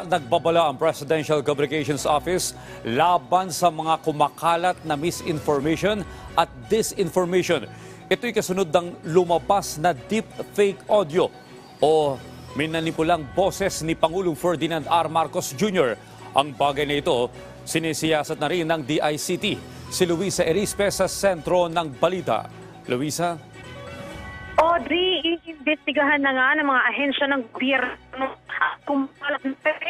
Nagbabala ang Presidential Communications Office laban sa mga kumakalat na misinformation at disinformation. Ito'y kasunod ng lumabas na deep fake audio o minanipulang boses ni Pangulong Ferdinand R. Marcos Jr. Ang bagay na ito, sinisiyasat na rin ng DICT. Si Luisa Erispe sa sentro ng balita. Luisa? Audrey, iimbestigahan na nga ng mga ahensya ng gobyerno kung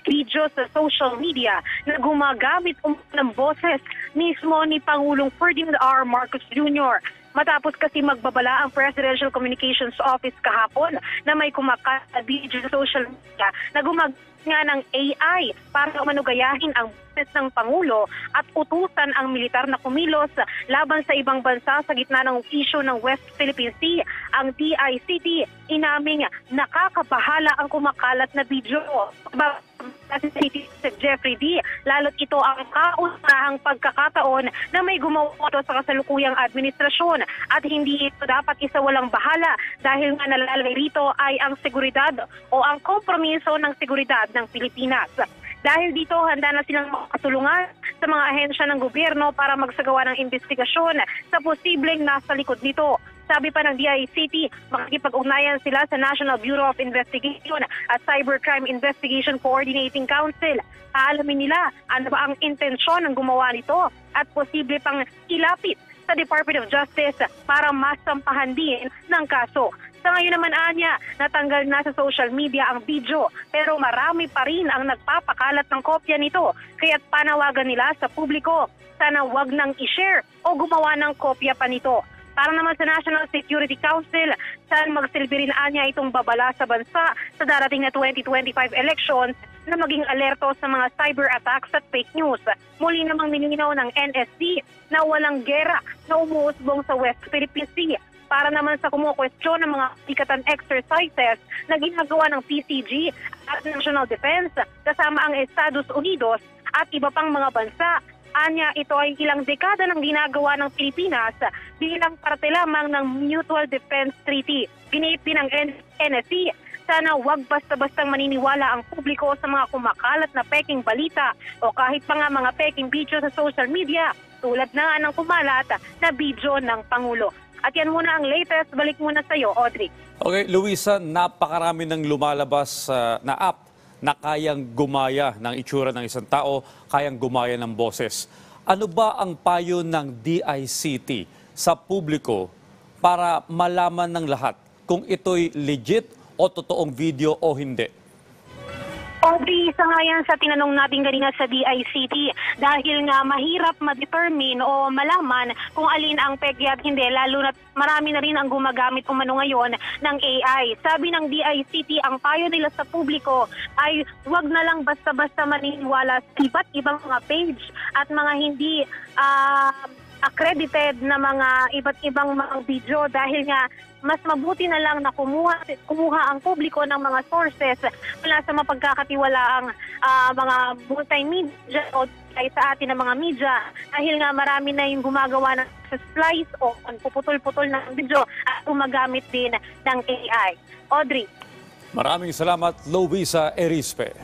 video sa social media na gumagamit ng boses mismo ni Pangulong Ferdinand R. Marcos Jr. Matapos kasi magbabala ang Presidential Communications Office kahapon na may kumakalat na video sa social media na gumagamit nga ng AI para manugayahin ang boses ng Pangulo at utusan ang militar na kumilos laban sa ibang bansa sa gitna ng issue ng West Philippine Sea. Ang DICT inaming nakakabahala ang kumakalat na video. Si Jeffrey D. Lalo't ito ang kaunahang pagkakataon na may gumawa sa kasalukuyang administrasyon at hindi ito dapat isawalang bahala dahil nga nalalagay rito ay ang seguridad o ang kompromiso ng seguridad ng Pilipinas. Dahil dito, handa na silang makatulungan sa mga ahensya ng gobyerno para magsagawa ng investigasyon sa posibleng nasa likod nito. Sabi pa ng DICT, makikipag-ugnayan sila sa National Bureau of Investigation at Cybercrime Investigation Coordinating Council. Aalamin nila ano ba ang intensyon ng gumawa nito at posible pang ilapit sa Department of Justice para masampahan din ng kaso. Sa ngayon naman anya, natanggal na sa social media ang video pero marami pa rin ang nagpapakalat ng kopya nito. Kaya't panawagan nila sa publiko, sana wag nang i-share o gumawa ng kopya pa nito. Para naman sa National Security Council, saan magsilbi rin anya itong babala sa bansa sa darating na 2025 elections na maging alerto sa mga cyber attacks at fake news. Muli namang nilinaw ng NSC na walang gera na umuusbong sa West Philippine Sea. Para naman sa kumukwestiyon ng mga sikatan exercises na ginagawa ng PCG at National Defense kasama ang Estados Unidos at iba pang mga bansa. Anya, ito ay ilang dekada ng ginagawa ng Pilipinas bilang parte lamang ng Mutual Defense Treaty. Giniit din ng NSC, sana wag basta-bastang maniniwala ang publiko sa mga kumakalat na peking balita o kahit pa nga mga peking video sa social media tulad na ng kumalat na video ng Pangulo. At yan muna ang latest. Balik muna sa iyo, Audrey. Okay, Luisa, napakarami ng lumalabas na app na kayang gumaya ng itsura ng isang tao, kayang gumaya ng boses. Ano ba ang payo ng DICT sa publiko para malaman ng lahat kung ito'y legit o totoong video o hindi? Audrey, isa nga yan sa tinanong natin kanina sa DICT dahil nga mahirap ma-determine o malaman kung alin ang peke at hindi, lalo na marami na rin ang gumagamit umano ngayon ng AI. Sabi ng DICT, ang payo nila sa publiko ay wag na lang basta-basta maniniwala sa iba't ibang mga page at mga hindi accredited na mga iba't ibang mga video dahil nga mas mabuti na lang na kumuha ang publiko ng mga sources mula sa mapagkakatiwalaang mga multimedia o sa atin ng mga media dahil nga marami na yung gumagawa ng splice o puputol-putol ng video at gumagamit din ng AI. Audrey. Maraming salamat, Luisa Erispe.